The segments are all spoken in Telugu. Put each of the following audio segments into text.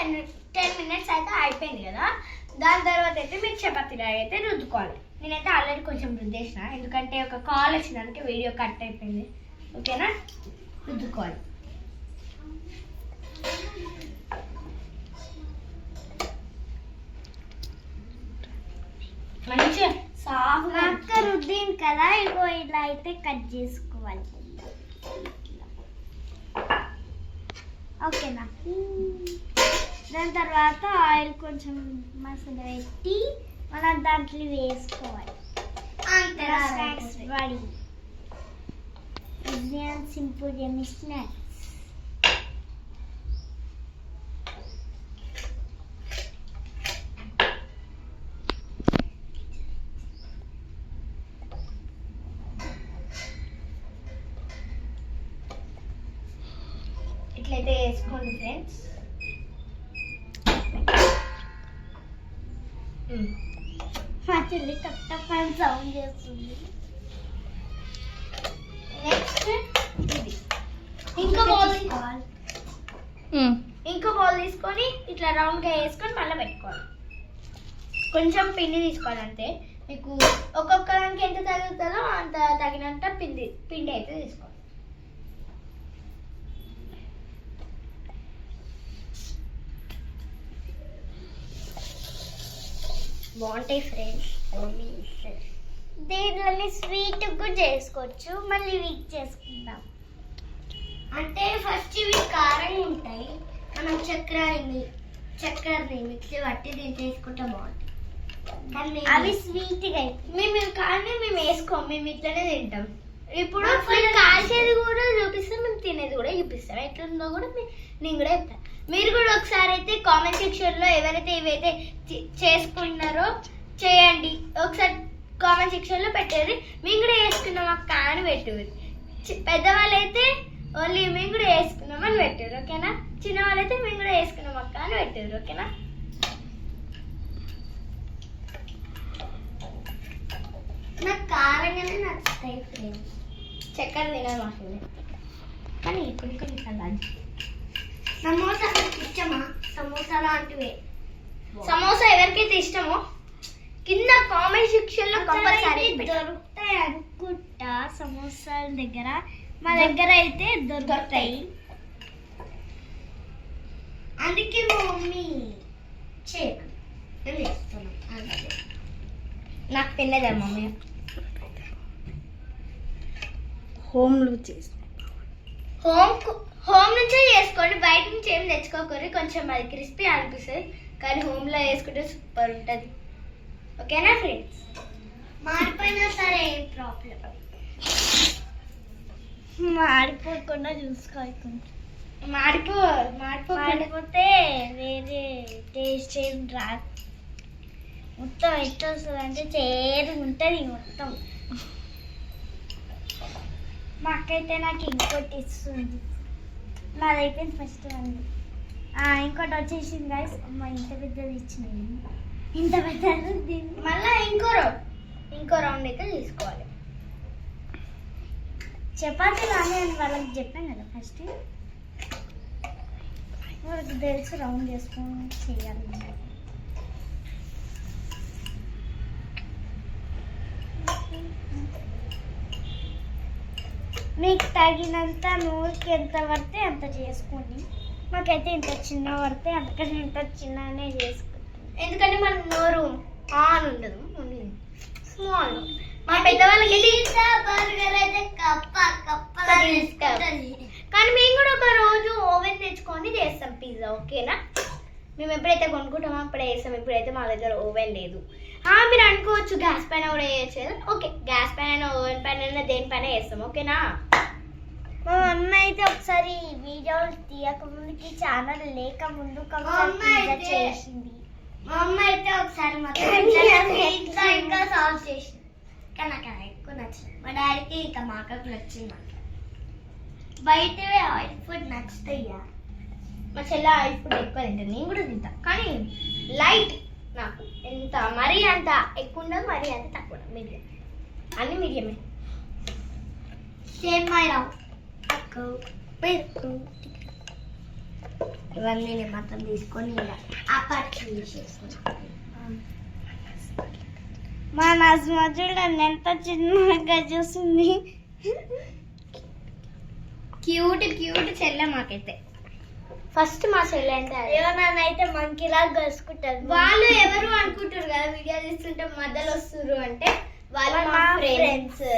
10 minutes అయితే అయిపోయింది కదా. దాని తర్వాత అయితే మీరు చపాతీలు అయితే రుద్దుకోవాలి. నేనైతే ఆల్రెడీ కొంచెం రుద్దేసిన, ఎందుకంటే ఒక కాల్ వచ్చిందానికి వీడియో కట్ అయిపోయింది. ఓకేనా, రుద్దుకోవాలి. మంచిగా సాఫ్ట్గా అక్క రుద్దింది కదా, ఇగో ఇలా అయితే కట్ చేసుకోవాలి. ఓకేనా. దాని తర్వాత ఆయిల్ కొంచెం మసాలా పెట్టి మనం దాంట్లో వేసుకోవాలి. అంతే, ready. Easy and simple yummy snacks. ఇట్లయితే వేసుకోండి ఫ్రెండ్స్. మా చెల్లి టప్ అని సౌండ్ చేస్తుంది. నెక్స్ట్ ఇది ఇంకో బౌల్ తీసుకోవాలి. ఇంకో బౌల్ తీసుకొని ఇట్లా రౌండ్గా వేసుకొని మళ్ళీ పెట్టుకోవాలి. కొంచెం పిండి తీసుకోవాలి అంతే. మీకు ఒక్కొక్క దానికి ఎంత తగ్గుతుందో అంత తగినంత పిండి అయితే తీసుకోవాలి. బాగుంటాయి ఫ్రెండ్స్. దీనిలో స్వీట్ కూడా చేసుకోవచ్చు, మళ్ళీ వీక్ చేసుకుందాం. అంటే ఫస్ట్ ఇవి కారంగా ఉంటాయి, మనం చక్కెరని మిక్సీ పట్టి దీంట్లో వేసుకుంటే బాగుంటుంది. అవి స్వీట్గా కానీ మేము వేసుకోం, మేము ఇట్లనే తింటాం. ఇప్పుడు కాల్చేది కూడా చూపిస్తాం, మేము తినేది కూడా చూపిస్తాం. ఎట్లుందో కూడా నేను కూడా చెప్తాను. మీరు కూడా ఒకసారి అయితే కామెంట్ సెక్షన్లో ఎవరైతే ఇవైతే చేసుకుంటున్నారో చేయండి. ఒకసారి కామెంట్ సెక్షన్లో పెట్టేది మేము కూడా వేసుకున్నాం అక్క అని పెట్టేది. పెద్దవాళ్ళు అయితే ఓన్లీ మేము కూడా వేసుకున్నాం అని పెట్టారు. ఓకేనా. చిన్న వాళ్ళైతే మేము కూడా వేసుకున్నాం అక్క అని పెట్టారు. ఓకేనా. నాకు కారంగానే నచ్చుతాయి ఫ్రెండ్స్, చక్కెర తినదు మాకు. కానీ ఇప్పుడు కొన్ని సమోసా ఇష్టమా? సమోసా లాంటివి. సమోసా ఎవరికైతే ఇష్టమో కింద కామెంట్ సెక్షన్ లో కంపల్సరీ దొరుకుతాయి అనుకుంటా సమోసాల దగ్గర. మా దగ్గర అయితే దొరుకుతాయి, అందుకే మా మమ్మీ నాకు తినేదా మమ్మీ. హోమ్లో చేసి హోమ్ నుంచే చేసుకోండి, బయట నుంచి ఏం తెచ్చుకోకూడదు. కొంచెం అది క్రిస్పీ అనిపిస్తుంది, కానీ హోమ్లో వేసుకుంటే సూపర్ ఉంటుంది. ఓకేనా ఫ్రెండ్స్. మాడిపోయినా సరే ఏం ప్రాబ్లం, మాడిపోకుండా చూసుకోవాలి. మాడిపోతే వేరే టేస్ట్ ఏం రాదు. మొత్తం ఎట్లా వస్తుంది అంటే చేదు ఉంటుంది మొత్తం. మా అక్క అయితే నాకు ఇంకోటి ఇస్తుంది. నాది అయిపోయింది ఫస్ట్ అండి. ఇంకోటి వచ్చేసింది గైస్. అమ్మ ఇంత పెద్దది ఇచ్చినాయి, ఇంత పెద్దది. దీన్ని మళ్ళీ ఇంకో రౌండ్ అయితే తీసుకోవాలి. చపాతీలు అని వాళ్ళకి చెప్పాను కదా ఫస్ట్. వాళ్ళకి తెలిసి రౌండ్ చేసుకొని చేయాలి. మీకు తగినంత నూనెకి ఎంత పడితే అంత చేసుకోండి. మాకైతే ఇంత చిన్న పడితే అందుకని ఇంత చిన్ననే చేసుకుంటాం. ఎందుకంటే మన నోరు ఆన్ ఉండదు, స్మాల్. మా పెద్దవాళ్ళకి బర్గర్ అయితే కానీ మేము కూడా ఒక రోజు ఓవెన్ తెచ్చుకొని చేస్తాం పిజ్జా. ఓకేనా. మేము ఎప్పుడైతే కొనుక్కుంటామో అప్పుడే వేస్తాం. ఇప్పుడైతే మా దగ్గర ఓవెన్ లేదు. మీరు అనుకోవచ్చు గ్యాస్ పైన కూడా వేయచ్చు. ఓకే, గ్యాస్ పైన ఓవెన్ పైన దేనిపైన వేస్తాం. ఓకేనా. మా మమ్మీ అయితే ఒకసారి వీడియోలు తీయక ముందుకి ఛానల్ లేక ముందు చేసింది. మా అమ్మ అయితే ఒకసారి ఇంకా సాల్వ్ చేసింది, కానీ నాకు ఎక్కువ నచ్చింది. మా డాడీకి ఇంకా మా అక్కకు నచ్చింది. బయటవే ఆయిల్ ఫుడ్ నచ్చుతాయ్యా. మా చెల్లె ఆయిల్ ఫుడ్ ఎక్కువ తింటాను, నేను కూడా తింటా, కానీ లైట్. నాకు ఎంత మరీ అంత ఎక్కువ ఉండదు, మరీ అంత తక్కువ ఉండదు, మీడియం. అన్ని మీడియమే. సేమ్ మై రావు ఇవన్నీ నేను మొత్తం తీసుకొని అప్పటి చేసేసుకున్నాను. మా నజ్మా చూడండి ఎంత చిన్నగా చూస్తుంది. క్యూట్ క్యూట్ చెల్లె మాకైతే. ఫస్ట్ మా చెల్లె అంటే ఎవరైతే మంకీలాగా కలుసుకుంటారు. వాళ్ళు ఎవరు అనుకుంటారు కదా వీడియో తీస్తుంటే మధ్యలో వస్తున్నారు అంటే వాళ్ళు మా ఫ్రెండ్స్.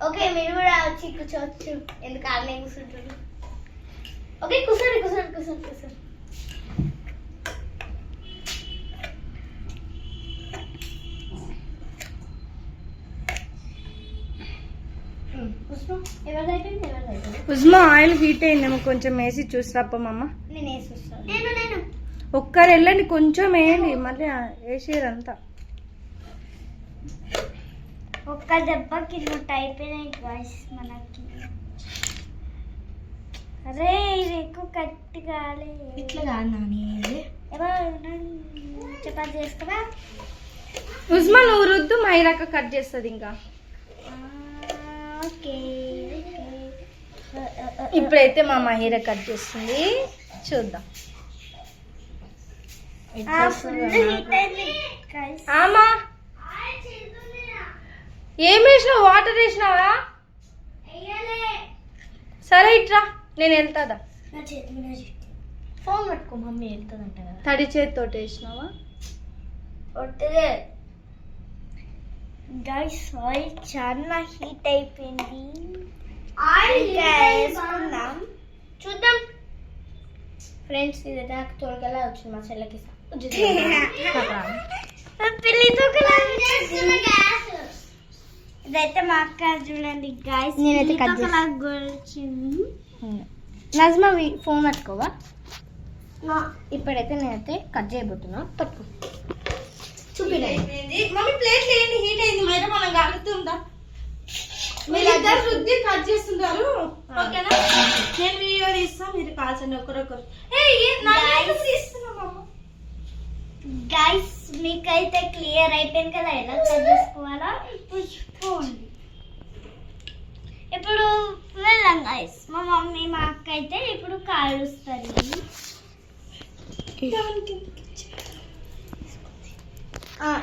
ఓకే మీరు కూడా వచ్చి కూర్చోవచ్చు, ఎందుకు వాళ్ళే కూర్చుంటారు. ఓకే కూర్చోండి కూర్చోండి కూర్చోండి కూర్చోండి. ఉస్మా ఆయిల్ హీట్ అయిందేమో, కొంచెం వేసి చూసి రప్పమమ్మ. నేను వేసి వస్తాను. నేను ఒక్కరు వెళ్ళండి, కొంచెం వేయండి, మళ్ళీ వేసేదంతా. ఒక్క దెబ్బకి నూట అయిపోయినాయి గాయ్స్ మనకి. అరే ఇది ఎక్కువ కట్టి కాలే. ఇట్లా కాదు నాని, చపాతి చేస్తావా? ఉస్మా నువ్వు రుద్దు, మైరాక కట్ చేస్తుంది ఇంకా. ఓకే ఇప్పుడైతే మా మహిర కట్ చేస్తుంది, చూద్దాం. ఆమా ఏం వేసినావు? వాటర్ వేసినావా? సరే ఇట్రా, నేను వెళ్తాదా. ఫోన్ పట్టుకో, మమ్మీ వెళ్తుందంట కదా. తడి చేతితో వేసినావా? గైస్ ఆయిల్ చాలా హీట్ అయిపోయింది. ఆయిల్ వేసుకుందాం. చూద్దాం ఫ్రెండ్స్. ఇదైతే నాకు తొలగలా వచ్చింది మా చెల్లెకి. ఇదైతే మా అక్క చూడండి గైస్, నేనైతే కట్ వచ్చింది. నజ్మా ఫోన్ పట్టుకోవా? ఇప్పుడైతే నేనైతే కట్ చేయబోతున్నా. పట్టుకో మమ్మీ ప్లేట్ లేని హీట్ అయింది, మైదా మనం కలుగుతుందా? మీరిద్దరు రుద్ది కట్ చేస్తున్నారు, ఓకేనా? నేను వీడియో తీస్తాను, మీరు కాల్చండి ఒకరొకరు. గైస్ మీకైతే క్లియర్ అయిపోయింది కదా ఎలా కట్ చేసుకోవాలా? ఇప్పుడు చూడండి. ఇప్పుడు వెళ్ళాం గైస్. మా మమ్మీ మా అక్క అయితే ఇప్పుడు కాలుస్తారు.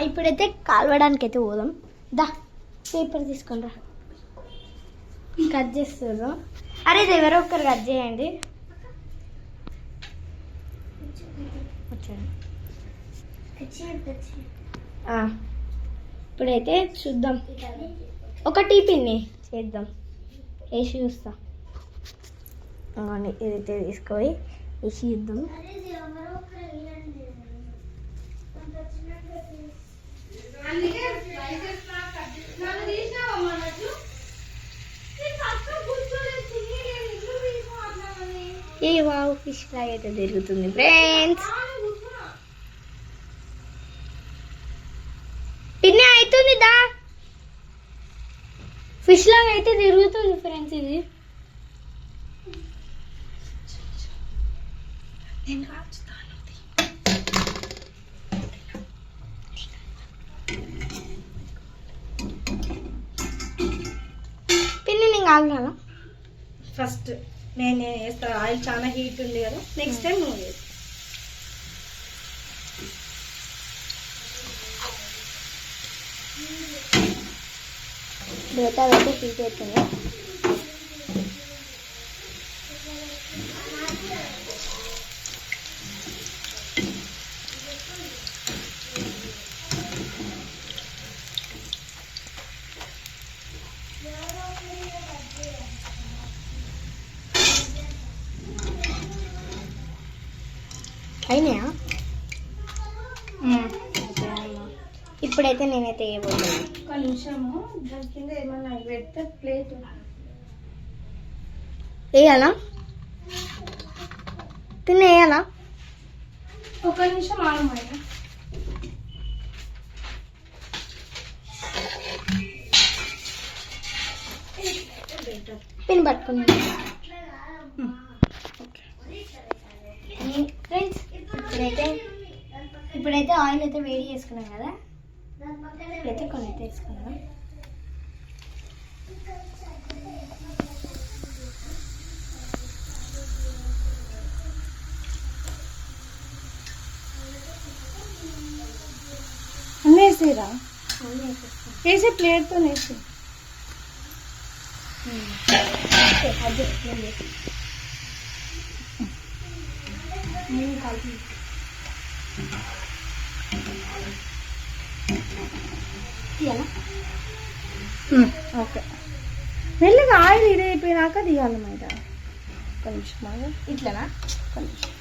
ఇప్పుడైతే కాలవడానికి అయితే పోదాం. దా పేపర్ తీసుకుంటా. కట్ చేస్తారు. అరే ఇది ఎవరో ఒకరు కట్ చేయండి. ఇప్పుడైతే చూద్దాం, ఒక టీ పిన్ని చేద్దాం, వేసి చూస్తా. ఇదైతే తీసుకొని వేసి చూద్దాం. ఏ వావ్, ఫిష్ ఫ్రై అయితే తిరుగుతుంది ఫ్రెండ్స్. పిన్ని అవుతుంది దా, ఫిష్ లాగా అయితే తిరుగుతుంది ఫ్రెండ్స్. ఇది పిన్ని నేను ఆగలా. ఫస్ట్ నేను వేస్తా, ఆయిల్ చాలా హీట్ ఉంది కదా, నెక్స్ట్ టైం నువ్వు వేస్తా. బేటా అయితే హీట్ అవుతుంది. అయినాయా? ఇప్పుడైతే నేనైతే వేయబోతున్నాను. ఒక నిమిషము, దాని కింద ఏమన్నా పెడితే ప్లేట్ వేయాలా? పిన్న వేయాలా? ఒక నిమిషం ఆగమయ్యా. పిన్ పట్టుకున్నాను ఫ్రెండ్స్. ఇప్పుడైతే ఆయిల్ అయితే వేడి చేసుకున్నాం కదా, ఇప్పుడైతే కొన్ని అయితే వేసుకున్నాం. వేసేరా వేసే ప్లేట్తో వేసి ఓకే మెల్లగా ఆయిల్ ఇది అయిపోయినాక తీయాలి మైద. ఒక నిమిషం బాగా ఇట్లనా? ఒక నిమిషం.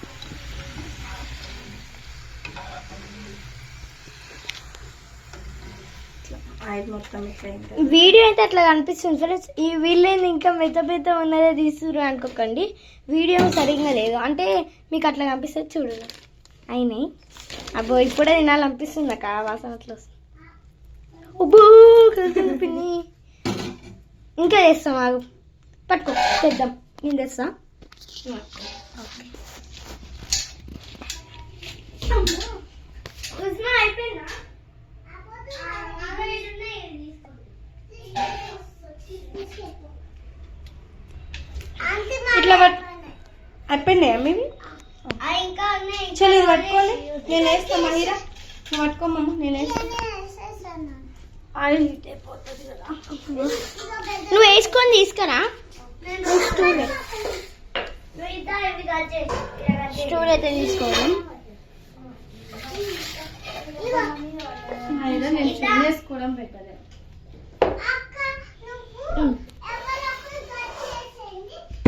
ఆయిల్ మొత్తం ఇట్లా వీడియో అయితే అట్లా కనిపిస్తుంది ఫ్రెండ్స్. ఈ వీళ్ళేంది ఇంకా పెద్ద పెద్ద ఉన్నదే తీసుకురు అనుకోకండి, వీడియో సరిగ్గా లేదు అంటే మీకు అట్లా కనిపిస్తుంది. చూడండి అయినాయి. అబ్బో ఇప్పుడే తినాలనిపిస్తుంది నాకు, ఆ వాసన అట్లా వస్తుంది. ఉబ్బు పిన్ని ఇంకా చేస్తాం, ఆగు పట్టుకో తెద్దాం. నేను తెస్తా. అయిపోయిందా? ఇట్లా అయిపోయినాయా మేము? చలో ఇది పట్టుకోండి, నేను వేస్తాను. మహిరా నువ్వు పట్టుకోమమ్మ, నేను వేస్తాను. ఆయిల్ హీట్ అయిపోతుంది కదా. నువ్వు వేసుకొని తీసుకురా. స్టూల్ అయితే తీసుకోవాలి. మహిరా నేను చిన్న వేసుకోవడం బెటర్.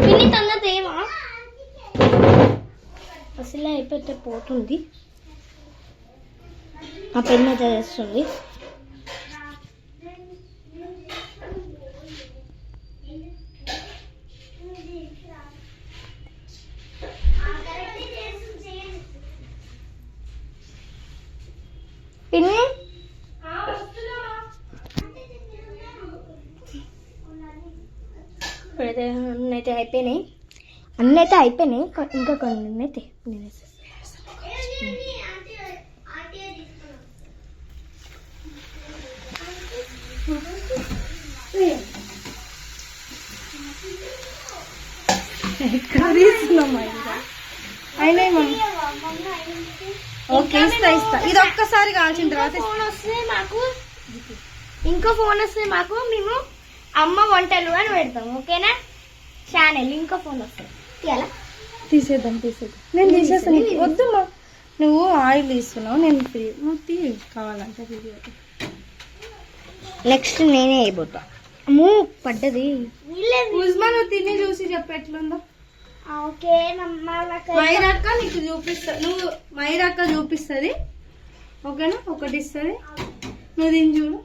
పిన్ని తొందర తేవా, అసలు అయిపోతే పోతుంది. ఆ పెన్ను అయితే తెస్తుంది. పిన్ని ఇప్పుడైతే అన్నీ అయితే అయిపోయినాయి, ఇంకా కొన్ని అయితే నేను అయినాయి మమ్మీ. ఓకే ఇస్తా ఇస్తా. ఇది ఒక్కసారి కాల్చిన తర్వాత ఫోన్ వస్తుంది మాకు, ఇంకో ఫోన్ వస్తుంది మాకు, మేము అమ్మ వంటలు అని పెడతాం. ఓకేనా ఛానల్. ఇంకో ఫోన్ వస్తుంది, తీసేద్దాం. నేను తీసేస్తాను. వద్దమ్మా, నువ్వు ఆయిల్ తీసుకున్నావు, నేను నువ్వు కావాలంటే నెక్స్ట్ నేనే అయిపోతా. అమ్మో పడ్డది. ఉజ్మా నువ్వు తిని చూసి చెప్పు ఎట్లుందో. ఓకే మైరాక్క నీకు చూపిస్తా, నువ్వు మైరాక్క చూపిస్తుంది. ఓకేనా? ఒకటి ఇస్తుంది, నువ్వు తిని చూడు.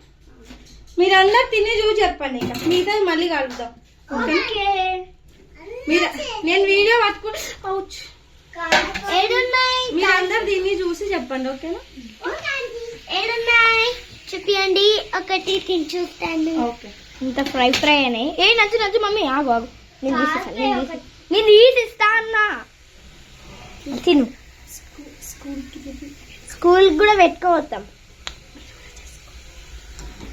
మీరందరు తిని చూసి చెప్పండి, ఇక మిగతా మళ్ళీ కలుద్దాం. ఓకే నేను వీడియో పట్టుకుని మీరందరు తిని చూసి చెప్పండి. ఓకేనా? ఏడున్నాయి చూపియండి, ఒకటి తిని చూస్తాను. ఓకే ఇంత ఫ్రై అయినాయి. నచ్చు మమ్మీ, ఆగు నేను తీసేస్తాను. నేను తీసిస్తా అన్నా, తిను. స్కూల్ కూడా పెట్టుకోవద్దాం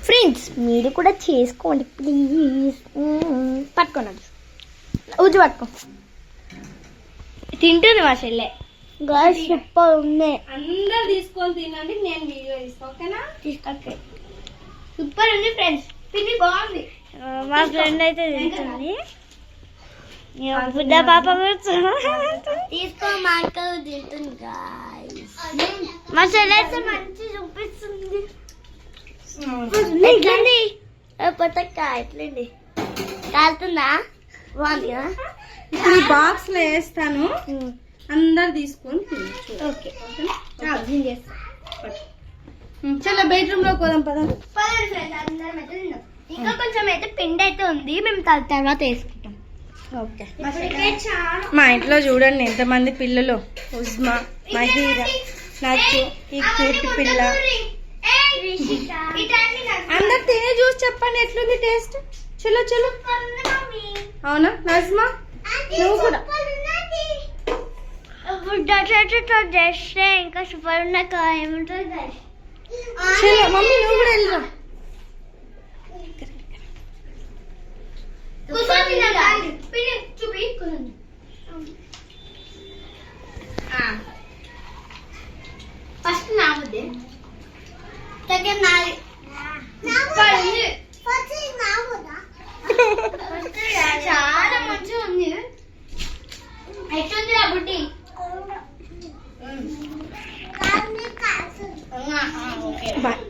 ఫ్రెండ్స్, మీరు కూడా చేసుకోండి ప్లీజ్. పట్టుకోండి, ఉజ్జు పట్టుకో. తింటుంది మా చెల్లె. సూపర్ ఉంది. అందరు తీసుకొని తినండి, నేను వీడియో ఇస్తాను. ఓకేనా? ఓకే సూపర్ ఉంది ఫ్రెండ్స్. పిన్ని బాగుంది. మా ఫ్రెండ్ అయితే తింటుంది, బుడ్డ పాప తీసుకో మా అక్క తింటుంది. మా చెల్లి అయితే మంచి చూపిస్తుంది. ఎట్లండి పొట్టక్క, ఎట్లండి కాలుతుందా? బాగుంది కదా. ఇప్పుడు ఈ బాక్స్ లో వేస్తాను, అందరు తీసుకొని తినచ్చు. ఓకే చలో బెడ్రూమ్ లో పోదాం. పదండి ఫ్రెండ్స్, అందరం అయితే తిన్నాం. ఇంకా కొంచెం అయితే పిండి అయితే ఉంది, మేము తర్వాత వేసుకుంటాం. ఓకే మా ఇంట్లో చూడండి ఎంతమంది పిల్లలు. ఉజ్మా, మహీరా, నచ్చు, ఈ కూటి పిల్ల. అందరు తినే చూసి చెప్పండి ఎట్లుంది టేస్ట్. చలో చలో. అవునా నజ్మా, నువ్వు కూడా చేస్తే ఇంకా సూపర్ ఉన్న ఏముంటుంది. చలో మమ్మీ, నువ్వు కూడా వెళ్ళరా. ఫస్ట్ నా ముద్దే, సెకండ్ ఓకే బాయ్.